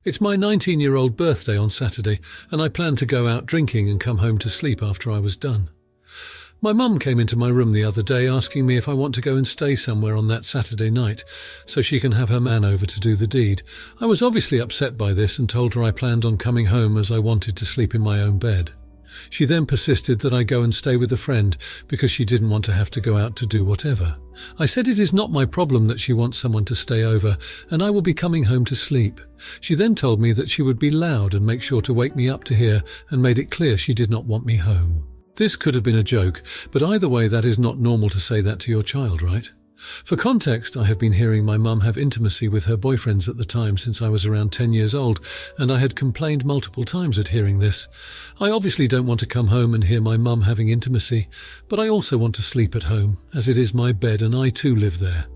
It's my 19-year-old birthday on Saturday, and I planned to go out drinking and come home to sleep after I was done. My mum came into my room the other day asking me if I want to go and stay somewhere on that Saturday night so she can have her man over to do the deed. I was obviously upset by this and told her I planned on coming home as I wanted to sleep in my own bed. She then persisted that I go and stay with a friend because she didn't want to have to go out to do whatever. I said it is not my problem that she wants someone to stay over, and I will be coming home to sleep. She then told me that she would be loud and make sure to wake me up to hear, and made it clear she did not want me home. This could have been a joke, but either way that is not normal to say that to your child, right? For context, I have been hearing my mum have intimacy with her boyfriends at the time since I was around 10 years old, and I had complained multiple times at hearing this. I obviously don't want to come home and hear my mum having intimacy, but I also want to sleep at home, as it is my bed and I too live there.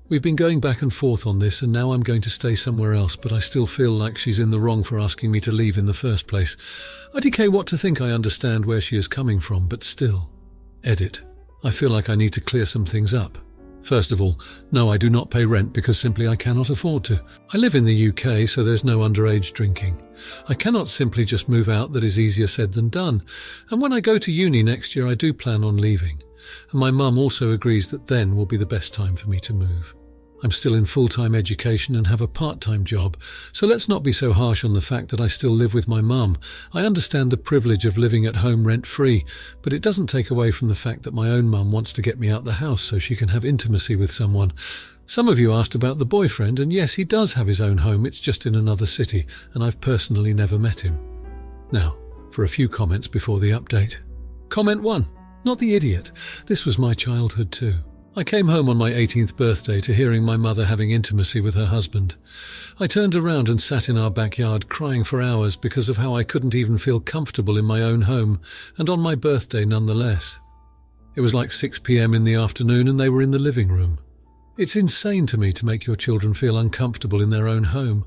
We've been going back and forth on this, and now I'm going to stay somewhere else, but I still feel like she's in the wrong for asking me to leave in the first place. IDK what to think. I understand where she is coming from, but still. Edit. I feel like I need to clear some things up. First of all, no, I do not pay rent because simply I cannot afford to. I live in the UK, so there's no underage drinking. I cannot simply just move out. That is easier said than done. And when I go to uni next year, I do plan on leaving. And my mum also agrees that then will be the best time for me to move. I'm still in full-time education and have a part-time job, so let's not be so harsh on the fact that I still live with my mum. I understand the privilege of living at home rent-free, but it doesn't take away from the fact that my own mum wants to get me out the house so she can have intimacy with someone. Some of you asked about the boyfriend, and yes, he does have his own home, it's just in another city, and I've personally never met him. Now, for a few comments before the update. Comment 1. Not the idiot. This was my childhood too. I came home on my 18th birthday to hearing my mother having intimacy with her husband. I turned around and sat in our backyard crying for hours because of how I couldn't even feel comfortable in my own home, and on my birthday nonetheless. It was like 6 p.m. in the afternoon and they were in the living room. It's insane to me to make your children feel uncomfortable in their own home.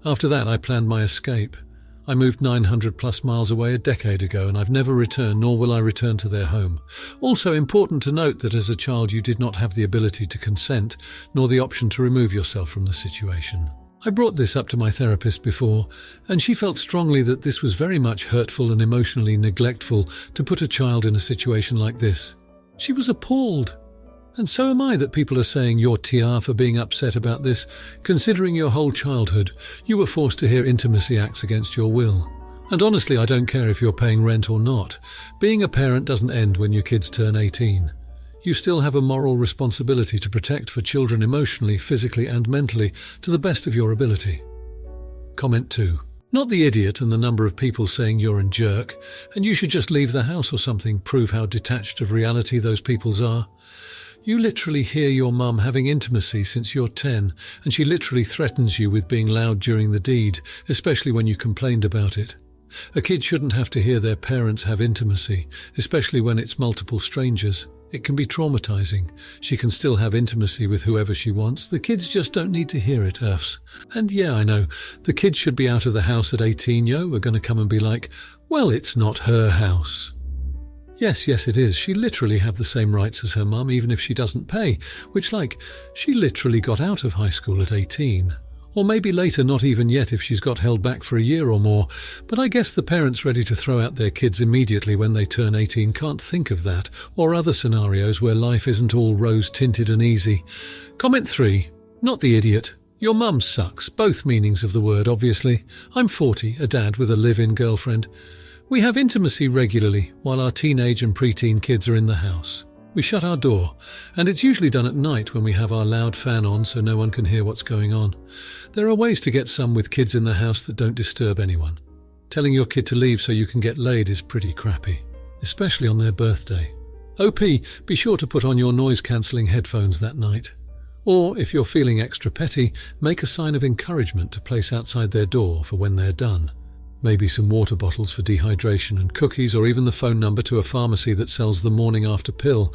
After that, I planned my escape. I moved 900 plus miles away a decade ago, and I've never returned, nor will I return to their home. Also important to note that as a child you did not have the ability to consent, nor the option to remove yourself from the situation. I brought this up to my therapist before, and she felt strongly that this was very much hurtful and emotionally neglectful to put a child in a situation like this. She was appalled. And so am I that people are saying you're TR for being upset about this, considering your whole childhood you were forced to hear intimacy acts against your will. And honestly, I don't care if you're paying rent or not. Being a parent doesn't end when your kids turn 18. You still have a moral responsibility to protect for children emotionally, physically and mentally to the best of your ability. Comment 2. Not the idiot and the number of people saying you're a jerk and you should just leave the house or something prove how detached of reality those peoples are. You literally hear your mum having intimacy since you're 10, and she literally threatens you with being loud during the deed, especially when you complained about it. A kid shouldn't have to hear their parents have intimacy, especially when it's multiple strangers. It can be traumatizing. She can still have intimacy with whoever she wants. The kids just don't need to hear it, earths. And yeah, I know, the kids should be out of the house at 18, yo. We're going to come and be like, well, it's not her house. Yes, it is. She literally have the same rights as her mum, even if she doesn't pay, which she literally got out of high school at 18. Or maybe later, not even yet if she's got held back for a year or more. But I guess the parents ready to throw out their kids immediately when they turn 18 can't think of that, or other scenarios where life isn't all rose-tinted and easy. Comment 3. Not the idiot. Your mum sucks, both meanings of the word, obviously. I'm 40, a dad with a live-in girlfriend. We have intimacy regularly while our teenage and preteen kids are in the house. We shut our door, and it's usually done at night when we have our loud fan on so no one can hear what's going on. There are ways to get some with kids in the house that don't disturb anyone. Telling your kid to leave so you can get laid is pretty crappy, especially on their birthday. OP, be sure to put on your noise-cancelling headphones that night. Or, if you're feeling extra petty, make a sign of encouragement to place outside their door for when they're done. Maybe some water bottles for dehydration and cookies, or even the phone number to a pharmacy that sells the morning after pill.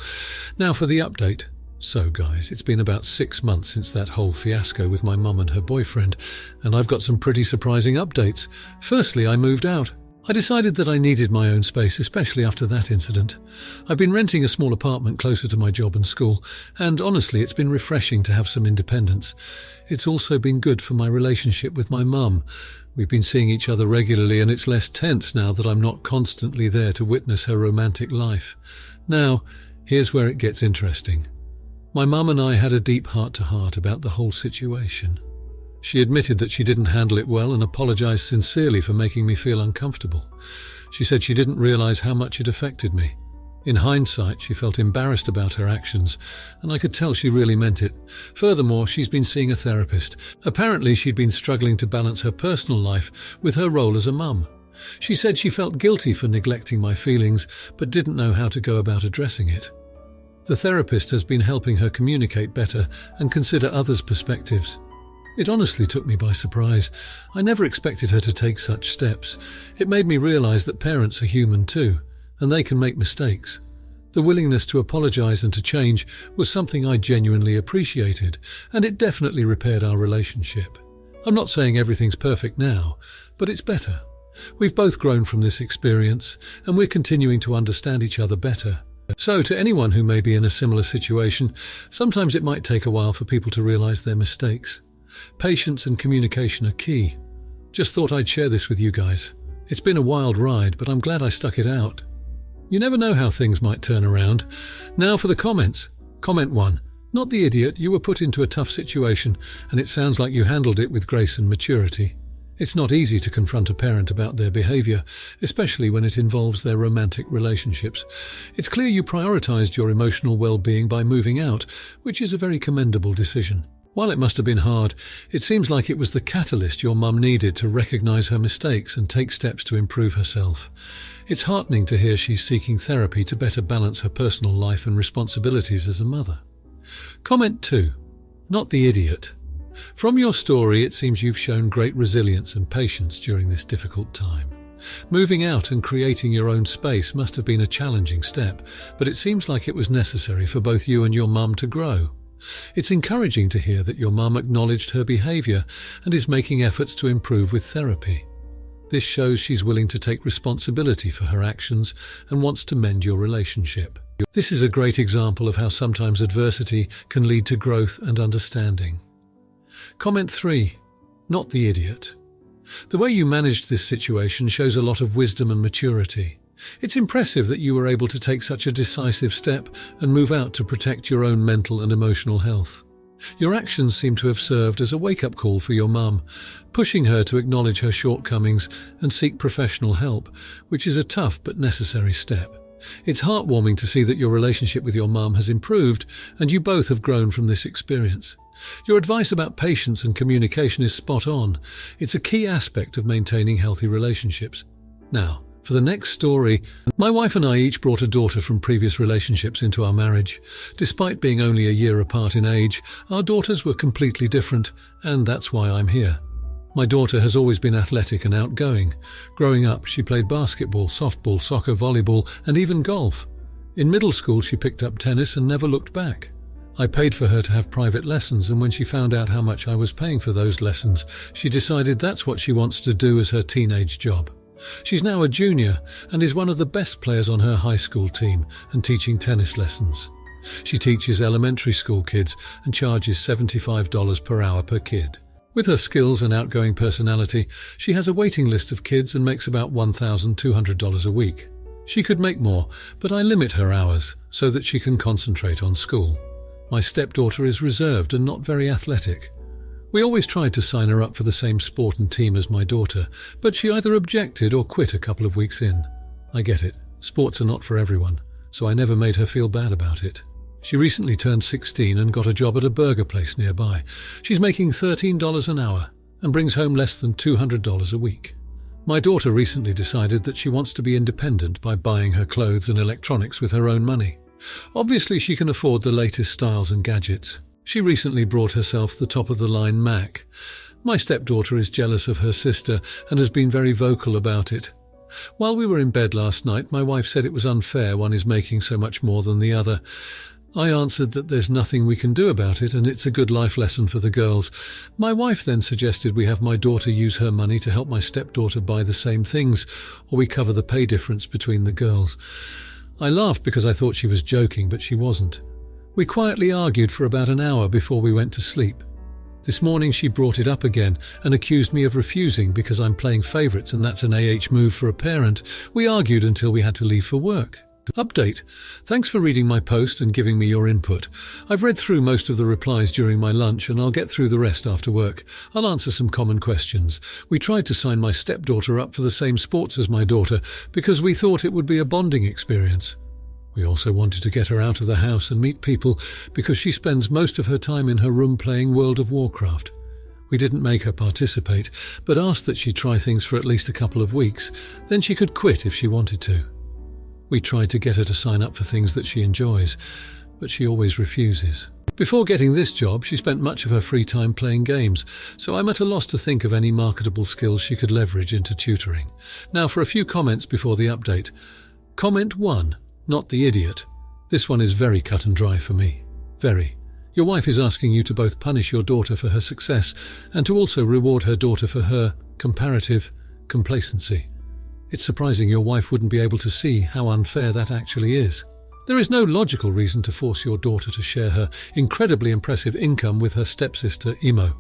Now for the update. So guys, it's been about 6 months since that whole fiasco with my mum and her boyfriend, and I've got some pretty surprising updates. Firstly, I moved out. I decided that I needed my own space, especially after that incident. I've been renting a small apartment closer to my job and school, and honestly, it's been refreshing to have some independence. It's also been good for my relationship with my mum. We've been seeing each other regularly, and it's less tense now that I'm not constantly there to witness her romantic life. Now, here's where it gets interesting. My mum and I had a deep heart-to-heart about the whole situation. She admitted that she didn't handle it well and apologized sincerely for making me feel uncomfortable. She said she didn't realize how much it affected me. In hindsight, she felt embarrassed about her actions, and I could tell she really meant it. Furthermore, she's been seeing a therapist. Apparently, she'd been struggling to balance her personal life with her role as a mum. She said she felt guilty for neglecting my feelings, but didn't know how to go about addressing it. The therapist has been helping her communicate better and consider others' perspectives. It honestly took me by surprise. I never expected her to take such steps. It made me realize that parents are human too, and they can make mistakes. The willingness to apologize and to change was something I genuinely appreciated, and it definitely repaired our relationship. I'm not saying everything's perfect now, but it's better. We've both grown from this experience, and we're continuing to understand each other better. So, to anyone who may be in a similar situation, sometimes it might take a while for people to realize their mistakes. Patience and communication are key. Just thought I'd share this with you guys. It's been a wild ride, but I'm glad I stuck it out. You never know how things might turn around. Now for the comments. Comment 1. Not the idiot, you were put into a tough situation, and it sounds like you handled it with grace and maturity. It's not easy to confront a parent about their behavior, especially when it involves their romantic relationships. It's clear you prioritized your emotional well-being by moving out, which is a very commendable decision. While it must have been hard, it seems like it was the catalyst your mum needed to recognize her mistakes and take steps to improve herself. It's heartening to hear she's seeking therapy to better balance her personal life and responsibilities as a mother. Comment 2. Not the idiot. From your story, it seems you've shown great resilience and patience during this difficult time. Moving out and creating your own space must have been a challenging step, but it seems like it was necessary for both you and your mum to grow. It's encouraging to hear that your mum acknowledged her behavior and is making efforts to improve with therapy. This shows she's willing to take responsibility for her actions and wants to mend your relationship. This is a great example of how sometimes adversity can lead to growth and understanding. Comment 3. Not the idiot. The way you managed this situation shows a lot of wisdom and maturity. It's impressive that you were able to take such a decisive step and move out to protect your own mental and emotional health. Your actions seem to have served as a wake-up call for your mum, pushing her to acknowledge her shortcomings and seek professional help, which is a tough but necessary step. It's heartwarming to see that your relationship with your mum has improved and you both have grown from this experience. Your advice about patience and communication is spot on. It's a key aspect of maintaining healthy relationships. Now, for the next story, my wife and I each brought a daughter from previous relationships into our marriage. Despite being only a year apart in age, our daughters were completely different, and that's why I'm here. My daughter has always been athletic and outgoing. Growing up, she played basketball, softball, soccer, volleyball, and even golf. In middle school, she picked up tennis and never looked back. I paid for her to have private lessons, and when she found out how much I was paying for those lessons, she decided that's what she wants to do as her teenage job. She's now a junior and is one of the best players on her high school team and teaching tennis lessons. She teaches elementary school kids and charges $75 per hour per kid. With her skills and outgoing personality, she has a waiting list of kids and makes about $1,200 a week. She could make more, but I limit her hours so that she can concentrate on school. My stepdaughter is reserved and not very athletic. We always tried to sign her up for the same sport and team as my daughter, but she either objected or quit a couple of weeks in. I get it. Sports are not for everyone, so I never made her feel bad about it. She recently turned 16 and got a job at a burger place nearby. She's making $13 an hour and brings home less than $200 a week. My daughter recently decided that she wants to be independent by buying her clothes and electronics with her own money. Obviously, she can afford the latest styles and gadgets. She recently brought herself the top-of-the-line Mac. My stepdaughter is jealous of her sister and has been very vocal about it. While we were in bed last night, my wife said it was unfair one is making so much more than the other. I answered that there's nothing we can do about it and it's a good life lesson for the girls. My wife then suggested we have my daughter use her money to help my stepdaughter buy the same things, or we cover the pay difference between the girls. I laughed because I thought she was joking, but she wasn't. We quietly argued for about an hour before we went to sleep. This morning she brought it up again and accused me of refusing because I'm playing favourites and that's an move for a parent. We argued until we had to leave for work. Update. Thanks for reading my post and giving me your input. I've read through most of the replies during my lunch and I'll get through the rest after work. I'll answer some common questions. We tried to sign my stepdaughter up for the same sports as my daughter because we thought it would be a bonding experience. We also wanted to get her out of the house and meet people because she spends most of her time in her room playing World of Warcraft. We didn't make her participate, but asked that she try things for at least a couple of weeks, then she could quit if she wanted to. We tried to get her to sign up for things that she enjoys, but she always refuses. Before getting this job, she spent much of her free time playing games, so I'm at a loss to think of any marketable skills she could leverage into tutoring. Now for a few comments before the update. Comment 1. Not the idiot. This one is very cut and dry for me. Very. Your wife is asking you to both punish your daughter for her success and to also reward her daughter for her comparative complacency. It's surprising your wife wouldn't be able to see how unfair that actually is. There is no logical reason to force your daughter to share her incredibly impressive income with her stepsister, Imo.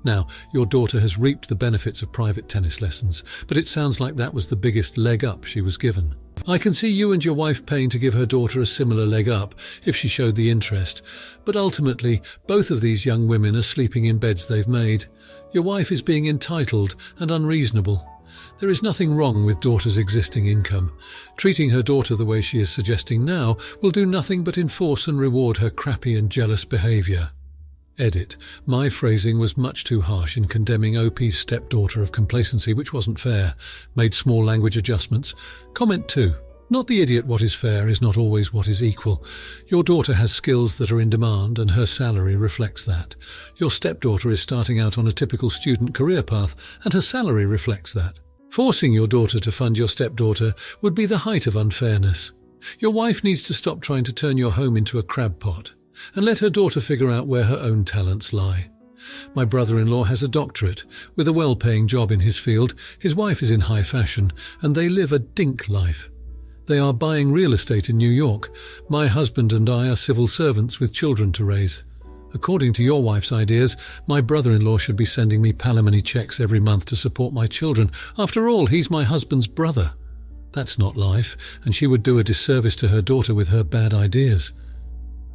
Now, your daughter has reaped the benefits of private tennis lessons, but it sounds like that was the biggest leg up she was given. I can see you and your wife paying to give her daughter a similar leg up if she showed the interest, but ultimately, both of these young women are sleeping in beds they've made. Your wife is being entitled and unreasonable. There is nothing wrong with daughter's existing income. Treating her daughter the way she is suggesting now will do nothing but enforce and reward her crappy and jealous behaviour. Edit. My phrasing was much too harsh in condemning OP's stepdaughter of complacency, which wasn't fair. Made small language adjustments. Comment 2. Not the idiot. What is fair is not always what is equal. Your daughter has skills that are in demand and her salary reflects that. Your stepdaughter is starting out on a typical student career path and her salary reflects that. Forcing your daughter to fund your stepdaughter would be the height of unfairness. Your wife needs to stop trying to turn your home into a crab pot and let her daughter figure out where her own talents lie. My brother-in-law has a doctorate, with a well-paying job in his field. His wife is in high fashion, and they live a dink life. They are buying real estate in New York. My husband and I are civil servants with children to raise. According to your wife's ideas, my brother-in-law should be sending me palimony checks every month to support my children. After all, he's my husband's brother. That's not life, and she would do a disservice to her daughter with her bad ideas.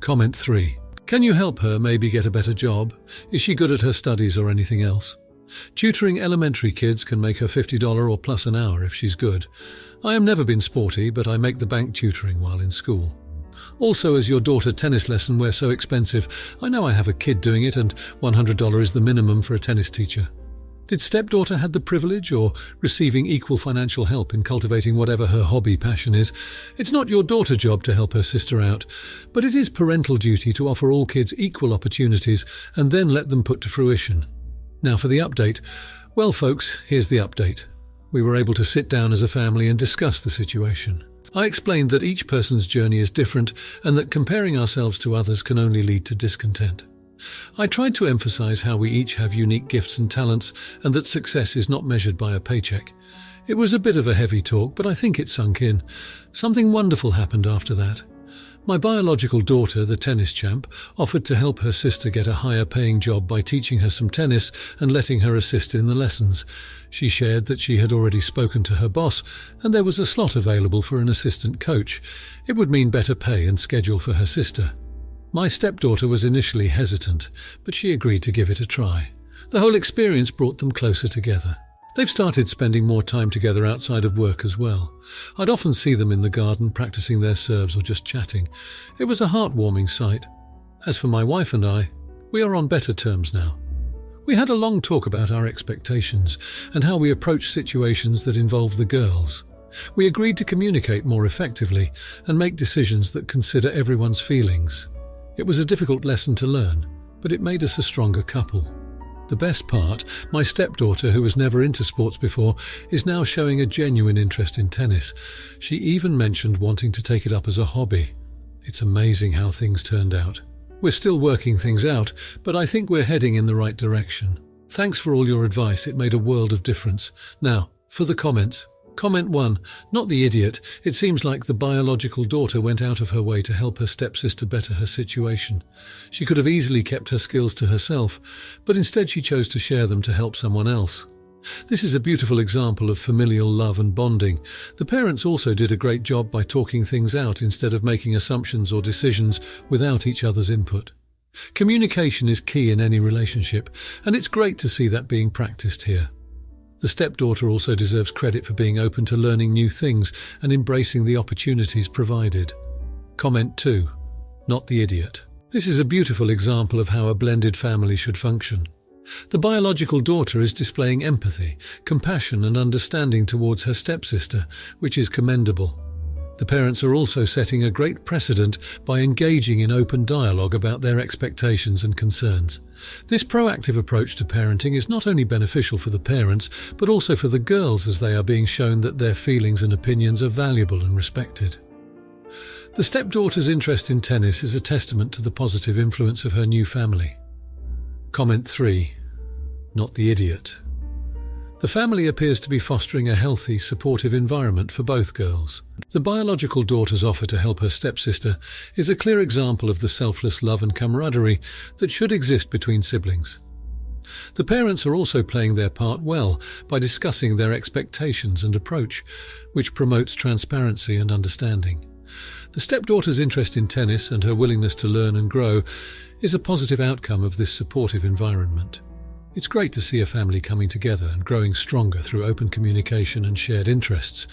Comment 3. Can you help her maybe get a better job? Is she good at her studies or anything else? Tutoring elementary kids can make her $50 or plus an hour if she's good. I have never been sporty, but I make the bank tutoring while in school. Also, as your daughter tennis lesson were so expensive, I know I have a kid doing it and $100 is the minimum for a tennis teacher. Did stepdaughter have the privilege or receiving equal financial help in cultivating whatever her hobby passion is? It's not your daughter's job to help her sister out, but it is parental duty to offer all kids equal opportunities and then let them put to fruition. Now for the update. Well folks, here's the update. We were able to sit down as a family and discuss the situation. I explained that each person's journey is different and that comparing ourselves to others can only lead to discontent. I tried to emphasize how we each have unique gifts and talents and that success is not measured by a paycheck. It was a bit of a heavy talk, but I think it sunk in. Something wonderful happened after that. My biological daughter, the tennis champ, offered to help her sister get a higher paying job by teaching her some tennis and letting her assist in the lessons. She shared that she had already spoken to her boss and there was a slot available for an assistant coach. It would mean better pay and schedule for her sister. My stepdaughter was initially hesitant, but she agreed to give it a try. The whole experience brought them closer together. They've started spending more time together outside of work as well. I'd often see them in the garden practicing their serves or just chatting. It was a heartwarming sight. As for my wife and I, we are on better terms now. We had a long talk about our expectations and how we approach situations that involve the girls. We agreed to communicate more effectively and make decisions that consider everyone's feelings. It was a difficult lesson to learn, but it made us a stronger couple. The best part, my stepdaughter, who was never into sports before, is now showing a genuine interest in tennis. She even mentioned wanting to take it up as a hobby. It's amazing how things turned out. We're still working things out, but I think we're heading in the right direction. Thanks for all your advice, it made a world of difference. Now, for the comments. Comment 1. Not the idiot. It seems like the biological daughter went out of her way to help her stepsister better her situation. She could have easily kept her skills to herself, but instead she chose to share them to help someone else. This is a beautiful example of familial love and bonding. The parents also did a great job by talking things out instead of making assumptions or decisions without each other's input. Communication is key in any relationship, and it's great to see that being practiced here. The stepdaughter also deserves credit for being open to learning new things and embracing the opportunities provided. Comment 2. Not the idiot. This is a beautiful example of how a blended family should function. The biological daughter is displaying empathy, compassion and understanding towards her stepsister, which is commendable. The parents are also setting a great precedent by engaging in open dialogue about their expectations and concerns. This proactive approach to parenting is not only beneficial for the parents, but also for the girls, as they are being shown that their feelings and opinions are valuable and respected. The stepdaughter's interest in tennis is a testament to the positive influence of her new family. Comment 3. Not the idiot. The family appears to be fostering a healthy, supportive environment for both girls. The biological daughter's offer to help her stepsister is a clear example of the selfless love and camaraderie that should exist between siblings. The parents are also playing their part well by discussing their expectations and approach, which promotes transparency and understanding. The stepdaughter's interest in tennis and her willingness to learn and grow is a positive outcome of this supportive environment. It's great to see a family coming together and growing stronger through open communication and shared interests.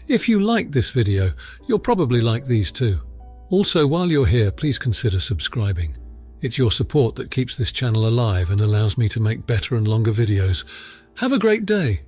If you like this video, you'll probably like these too. Also, while you're here, please consider subscribing. It's your support that keeps this channel alive and allows me to make better and longer videos. Have a great day!